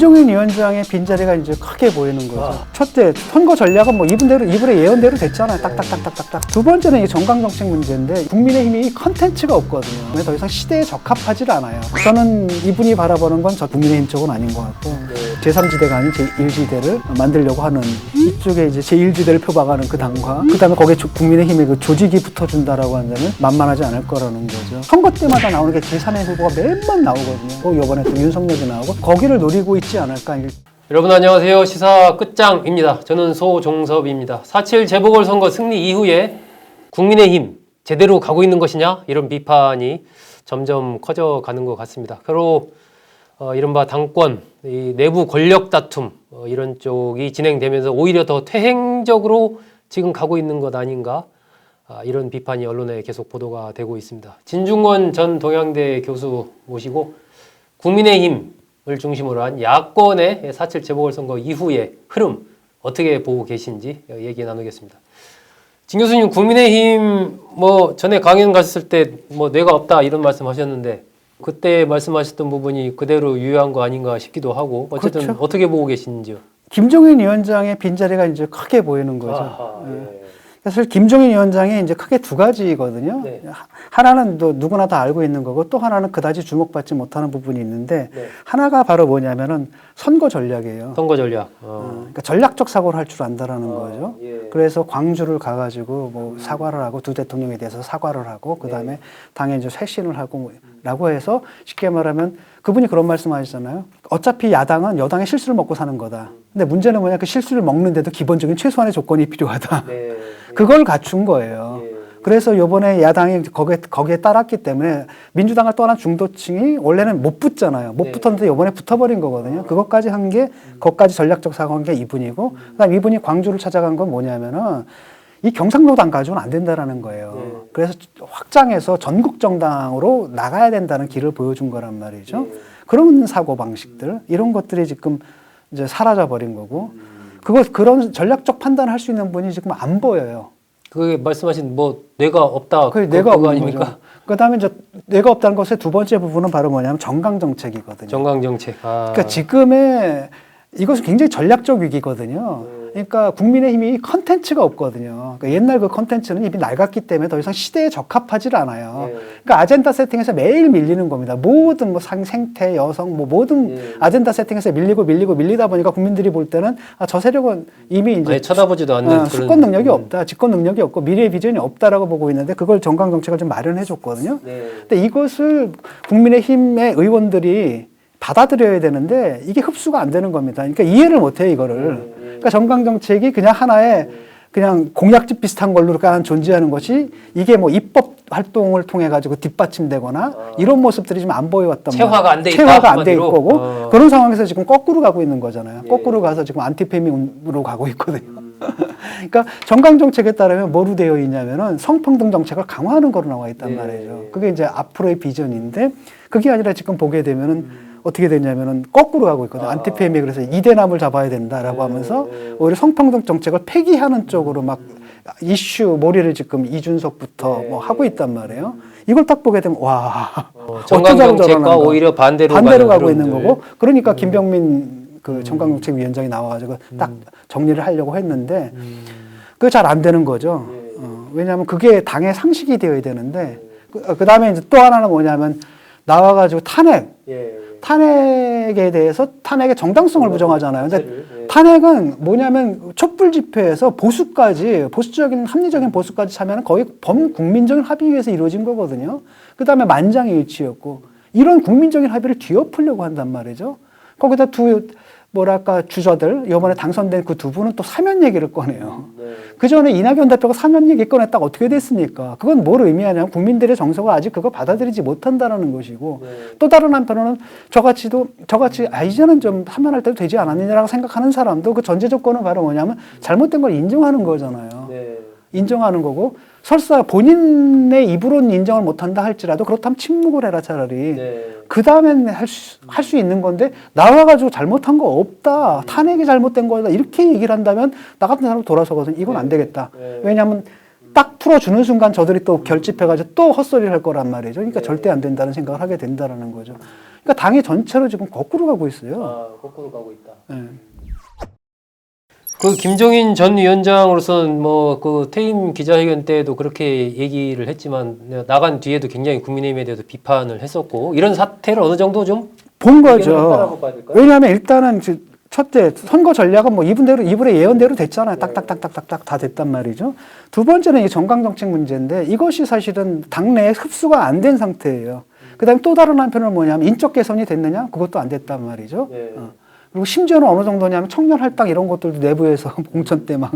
김종인 위원장의 빈자리가 이제 크게 보이는 거죠. 첫째, 선거 전략은 뭐 이분의 예언대로 됐잖아요. 딱딱딱딱딱딱. 두 번째는 이 정강정책 문제인데 국민의힘이 컨텐츠가 없거든요. 더 이상 시대에 적합하지 않아요. 저는 이분이 바라보는 건 저 국민의힘 쪽은 아닌 것 같고 제3지대가 아닌 제1지대를 만들려고 하는 이쪽에 이제 제1지대를 표방하는 그 당과 그다음에 거기에 국민의힘의 그 조직이 붙어준다라고 한다면 만만하지 않을 거라는 거죠. 선거 때마다 나오는 게 제3의 후보가 매번 나오거든요. 이번에 또 윤석열이 나오고 거기를 노리고 있지 않을까. 여러분 안녕하세요. 시사 끝장입니다. 저는 소종섭입니다. 4.7 재보궐선거 승리 이후에 국민의힘 제대로 가고 있는 것이냐 이런 비판이 점점 커져가는 것 같습니다. 바로 이른바 당권, 이 내부 권력 다툼 이런 쪽이 진행되면서 오히려 더 퇴행적으로 지금 가고 있는 것 아닌가 이런 비판이 언론에 계속 보도가 되고 있습니다. 진중권 전 동양대 교수 모시고 국민의힘을 중심으로 한 야권의 4.7 재보궐선거 이후의 흐름 어떻게 보고 계신지 얘기 나누겠습니다. 진 교수님, 국민의힘 전에 강연 갔을 때 뇌가 없다 이런 말씀 하셨는데 그때 말씀하셨던 부분이 그대로 유효한 거 아닌가 싶기도 하고 어쨌든 그렇죠? 어떻게 보고 계시는지요? 김종인 위원장의 빈자리가 이제 크게 보이는 거죠. 아하, 예. 사실 김종인 위원장이 이제 크게 두 가지거든요. 네. 하나는 또 누구나 다 알고 있는 거고 또 하나는 그다지 주목받지 못하는 부분이 있는데 네. 하나가 바로 뭐냐면은 선거 전략이에요. 선거 전략. 그러니까 전략적 사고를 할 줄 안다라는 거죠. 예. 그래서 광주를 가가지고 사과를 하고 두 대통령에 대해서 사과를 하고 그다음에 당에 이제 쇄신을 하고라고 해서 쉽게 말하면 그분이 그런 말씀하시잖아요. 어차피 야당은 여당의 실수를 먹고 사는 거다. 근데 문제는 뭐냐, 그 실수를 먹는데도 기본적인 최소한의 조건이 필요하다. 네. 그걸 갖춘 거예요. 그래서 요번에 야당이 거기에 따랐기 때문에 민주당을 떠난 중도층이 원래는 못 붙잖아요. 못 붙었는데 요번에 붙어버린 거거든요. 그것까지 한 게, 그것까지 전략적 사고한 게 이분이고, 그다음 이분이 광주를 찾아간 건 뭐냐면은 이 경상도당 가지고는 안 된다라는 거예요. 그래서 확장해서 전국 정당으로 나가야 된다는 길을 보여준 거란 말이죠. 그런 사고 방식들, 이런 것들이 지금 이제 사라져 버린 거고, 그런 전략적 판단을 할 수 있는 분이 지금 안 보여요. 그게 말씀하신 뇌가 없다. 그게 뇌가 없는 아닙니까? 그다음에 이제 뇌가 없다는 것의 두 번째 부분은 바로 뭐냐면 정강 정책이거든요. 정강 정책. 그러니까 지금의 이것은 굉장히 전략적 위기거든요. 그러니까 국민의힘이 컨텐츠가 없거든요. 그러니까 옛날 그 컨텐츠는 이미 낡았기 때문에 더 이상 시대에 적합하지 않아요. 그러니까 아젠다 세팅에서 매일 밀리는 겁니다. 모든 생태, 여성, 모든 아젠다 세팅에서 밀리다 보니까 국민들이 볼 때는 저 세력은 이미 이제 쳐다보지도 않는 수권 능력이 없다, 집권 능력이 없고 미래 비전이 없다라고 보고 있는데 그걸 정강 정책을 좀 마련해 줬거든요. 근데 이것을 국민의힘의 의원들이 받아들여야 되는데 이게 흡수가 안 되는 겁니다. 그러니까 이해를 못해요, 이거를. 그러니까 정강정책이 그냥 하나의 그냥 공약집 비슷한 걸로 존재하는 것이 이게 입법 활동을 통해 가지고 뒷받침되거나 이런 모습들이 좀 안 보여왔단 말이에요. 체화가 안 돼 있고 거고 그런 상황에서 지금 거꾸로 가고 있는 거잖아요. 거꾸로 가서 지금 안티페미으로 가고 있거든요. 그러니까 정강정책에 따르면 뭐로 되어 있냐면은 성평등 정책을 강화하는 거로 나와 있단 말이죠. 그게 이제 앞으로의 비전인데 그게 아니라 지금 보게 되면은 어떻게 되냐면은 거꾸로 가고 있거든요. 안티페미 그래서 이대남을 잡아야 된다라고 하면서 오히려 성평등 정책을 폐기하는 쪽으로 막 이슈 몰이를 지금 이준석부터 하고 있단 말이에요. 이걸 딱 보게 되면 와 정강 정책과 오히려 반대로 가고 있는 거고 그러니까 김병민 그 정강정책위원장이 나와가지고 딱 정리를 하려고 했는데 그게 잘 안 되는 거죠. 왜냐하면 그게 당의 상식이 되어야 되는데 그 다음에 이제 또 하나는 뭐냐면 나와가지고 탄핵에 대해서 탄핵의 정당성을 부정하잖아요. 근데 탄핵은 뭐냐면 촛불 집회에서 보수적인 합리적인 보수까지 참여하는 거의 범국민적인 합의에서 이루어진 거거든요. 그 다음에 만장일치였고 이런 국민적인 합의를 뒤엎으려고 한단 말이죠. 거기다 주저들, 이번에 당선된 그 두 분은 또 사면 얘기를 꺼내요. 그 전에 이낙연 대표가 사면 얘기 꺼냈다가 어떻게 됐습니까? 그건 뭘 의미하냐면 국민들의 정서가 아직 그거 받아들이지 못한다는 것이고 또 다른 한편으로는 저같이 이제는 좀 사면할 때도 되지 않았느냐라고 생각하는 사람도 그 전제 조건은 바로 뭐냐면 잘못된 걸 인정하는 거잖아요. 인정하는 거고 설사 본인의 입으로는 인정을 못한다 할지라도 그렇다면 침묵을 해라 차라리. 그 다음엔 할 수 있는 건데 나와가지고 잘못한 거 없다. 탄핵이 잘못된 거다. 이렇게 얘기를 한다면 나 같은 사람 돌아서거든. 이건 안 되겠다. 왜냐하면 딱 풀어주는 순간 저들이 또 결집해가지고 또 헛소리를 할 거란 말이죠. 그러니까 네. 절대 안 된다는 생각을 하게 된다라는 거죠. 그러니까 당이 전체로 지금 거꾸로 가고 있어요. 아, 거꾸로 가고 있다. 예. 그 김종인 전 위원장으로서는 뭐 그 퇴임 기자회견 때도 그렇게 얘기를 했지만 나간 뒤에도 굉장히 국민의힘에 대해서 비판을 했었고 이런 사태를 어느 정도 좀 본 발견했다라고 거죠. 봐야 될까요? 왜냐하면 일단은 첫째 선거 전략은 뭐 이분의 예언대로 됐잖아요. 딱딱딱딱딱딱 다 됐단 말이죠. 두 번째는 이 정강정책 문제인데 이것이 사실은 당내에 흡수가 안 된 상태예요. 그다음에 또 다른 한편은 뭐냐면 인적 개선이 됐느냐? 그것도 안 됐단 말이죠. 네. 그리고 심지어는 어느 정도냐면 청년 할당 이런 것들도 내부에서 공천 때 막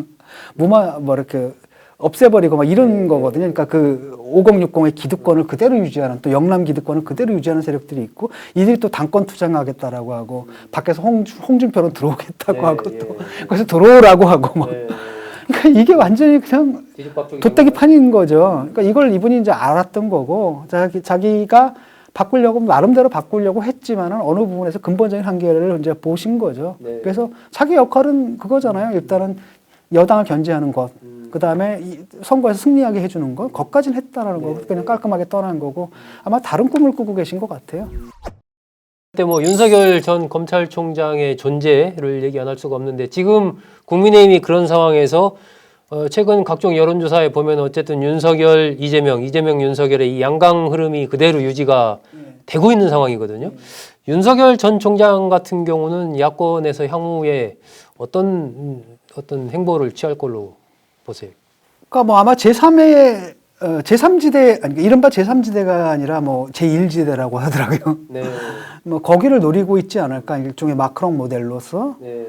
뭐 이렇게 없애버리고 막 이런 거거든요. 그러니까 그 5060의 기득권을 그대로 유지하는 또 영남 기득권을 그대로 유지하는 세력들이 있고 이들이 또 당권 투쟁하겠다라고 하고 밖에서 홍준표는 들어오겠다고 네, 하고 예. 또 그래서 들어오라고 하고 막 네. 그러니까 이게 완전히 그냥 뒤집박죽이 도떼기 판인 거죠. 그러니까 이걸 이분이 이제 알았던 거고 자기가 바꾸려고 나름대로 바꾸려고 했지만은 어느 부분에서 근본적인 한계를 이제 보신 거죠. 네. 그래서 자기 역할은 그거잖아요. 일단은 여당을 견제하는 것, 그 다음에 선거에서 승리하게 해주는 것, 거기까지는 했다라는 거고 그냥 깔끔하게 떠난 거고 아마 다른 꿈을 꾸고 계신 것 같아요. 그때 뭐 윤석열 전 검찰총장의 존재를 얘기 안 할 수가 없는데 지금 국민의힘이 그런 상황에서 최근 각종 여론조사에 보면 어쨌든 윤석열, 이재명, 윤석열의 이 양강 흐름이 그대로 유지가 되고 있는 상황이거든요. 윤석열 전 총장 같은 경우는 야권에서 향후에 어떤 행보를 취할 걸로 보세요? 그러니까 뭐 아마 제3지대, 아니, 이른바 제3지대가 아니라 뭐 제1지대라고 하더라고요. 네. 뭐 거기를 노리고 있지 않을까 일종의 마크롱 모델로서 네.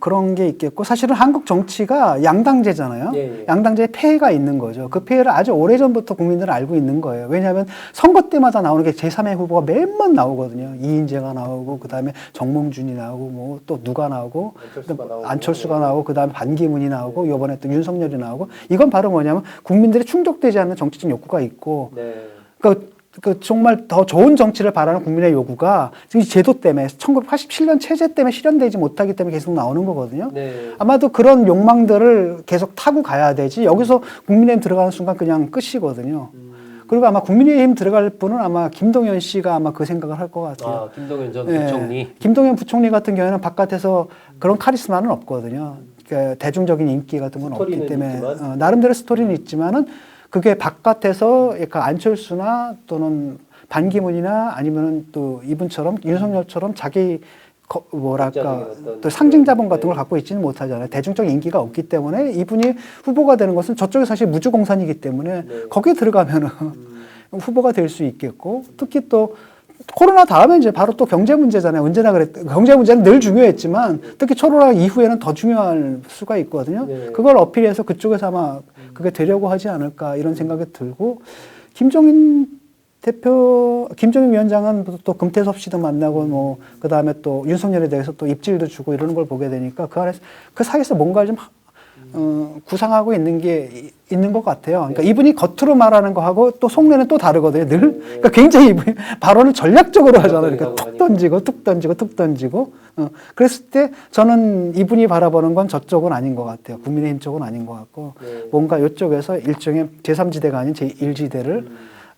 그런 게 있겠고 사실은 한국 정치가 양당제잖아요. 예. 양당제에 폐해가 있는 거죠. 그 폐해를 아주 오래전부터 국민들은 알고 있는 거예요. 왜냐하면 선거 때마다 나오는 게 제3의 후보가 매번 나오거든요. 이인재가 나오고 그다음에 정몽준이 나오고 뭐 또 누가 나오고 안철수가 나오고 그다음에 반기문이 나오고 이번에 또 윤석열이 나오고 이건 바로 뭐냐면 국민들이 충족되지 않는 정치적 욕구가 있고 네. 그 정말 더 좋은 정치를 바라는 국민의 요구가 지금 이 제도 때문에 1987년 체제 때문에 실현되지 못하기 때문에 계속 나오는 거거든요. 네. 아마도 그런 욕망들을 계속 타고 가야 되지 여기서 국민의힘 들어가는 순간 그냥 끝이거든요. 그리고 아마 국민의힘 들어갈 분은 아마 김동연 씨가 아마 그 생각을 할 것 같아요. 아, 김동연 전 예. 부총리. 김동연 부총리 같은 경우에는 바깥에서 그런 카리스마는 없거든요. 그러니까 대중적인 인기 같은 건 없기 스토리는 때문에 있지만. 나름대로 스토리는 있지만은 그게 바깥에서 약간 안철수나 또는 반기문이나 아니면은 또 이분처럼 윤석열처럼 자기 뭐랄까 또 상징 자본 같은 걸 갖고 있지는 못하잖아요. 대중적 인기가 없기 때문에 이분이 후보가 되는 것은 저쪽이 사실 무주공산이기 때문에 거기에 들어가면은 후보가 될 수 있겠고 특히 또 코로나 다음에 이제 바로 또 경제 문제잖아요. 언제나 경제 문제는 늘 중요했지만 특히 코로나 이후에는 더 중요할 수가 있거든요. 그걸 어필해서 그쪽에서 아마 그게 되려고 하지 않을까 이런 생각이 들고 김종인 위원장은 또 금태섭 씨도 만나고 뭐 그다음에 또 윤석열에 대해서 또 입질도 주고 이러는 걸 보게 되니까 그 사이에서 뭔가를 좀 구상하고 있는 게 있는 것 같아요. 그러니까 이분이 겉으로 말하는 거하고 또 속내는 또 다르거든요. 늘. 그러니까 굉장히 이분이 발언을 전략적으로 하잖아요. 그러니까 툭 던지고 툭 던지고 툭 던지고. 그랬을 때 저는 이분이 바라보는 건 저쪽은 아닌 것 같아요. 국민의힘 쪽은 아닌 것 같고 뭔가 이쪽에서 일종의 제3지대가 아닌 제1지대를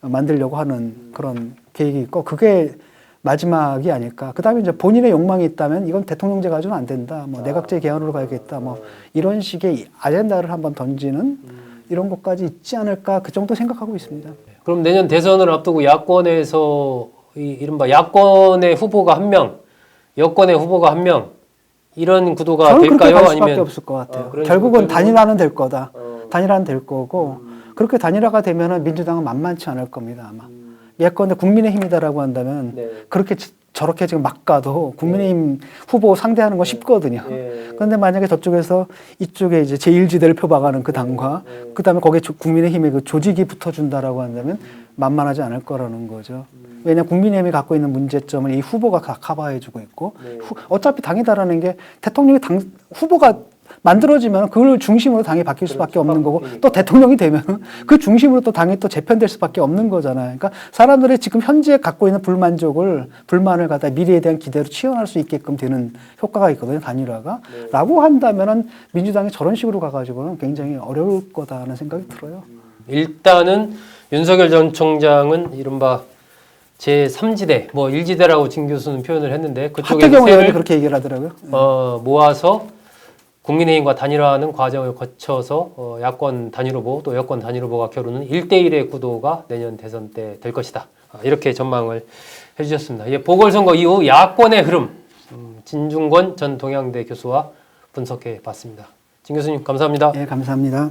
만들려고 하는 그런 계획이 있고 그게 마지막이 아닐까. 그 다음에 이제 본인의 욕망이 있다면 이건 대통령제 가지고는 안 된다. 뭐 내각제 개헌으로 가야겠다. 뭐 이런 식의 아젠다를 한번 던지는 이런 것까지 있지 않을까. 그 정도 생각하고 있습니다. 그럼 내년 대선을 앞두고 야권에서 이른바 야권의 후보가 한 명, 여권의 후보가 한 명 이런 구도가 저는 될까요? 그렇게 갈 수밖에 아니면 없을 것 같아요. 그런 결국은 식으로 단일화는 될 거다. 단일화는 될 거고 그렇게 단일화가 되면은 민주당은 만만치 않을 겁니다. 아마. 예컨대 국민의힘이다라고 한다면 그렇게 저렇게 지금 막 가도 국민의힘 후보 상대하는 거 쉽거든요. 그런데 만약에 저쪽에서 이쪽에 이제 제1지대를 펴박아는 그 당과 그다음에 거기에 국민의힘의 그 조직이 붙어준다라고 한다면 만만하지 않을 거라는 거죠. 왜냐하면 국민의힘이 갖고 있는 문제점을 이 후보가 다 커버해주고 있고 어차피 당이다라는 게 대통령이 후보가 만들어지면 그걸 중심으로 당이 바뀔 수밖에 없는 거고 또 대통령이 되면 그 중심으로 또 당이 또 재편될 수밖에 없는 거잖아요. 그러니까 사람들이 지금 현재 갖고 있는 불만을 갖다 미래에 대한 기대로 치환할 수 있게끔 되는 효과가 있거든요. 단일화가. 라고 한다면은 민주당이 저런 식으로 가가지고는 굉장히 어려울 거다라는 생각이 들어요. 일단은 윤석열 전 총장은 이른바 제3지대, 뭐 1지대라고 진 교수는 표현을 했는데 그쪽에서 하태경 의원이 세를 그렇게 얘기를 하더라고요. 모아서 국민의힘과 단일화하는 과정을 거쳐서 야권 단일 후보 또 여권 단일 후보가 겨루는 1대1의 구도가 내년 대선 때 될 것이다. 이렇게 전망을 해주셨습니다. 예, 보궐선거 이후 야권의 흐름 진중권 전 동양대 교수와 분석해 봤습니다. 진 교수님 감사합니다. 네, 감사합니다.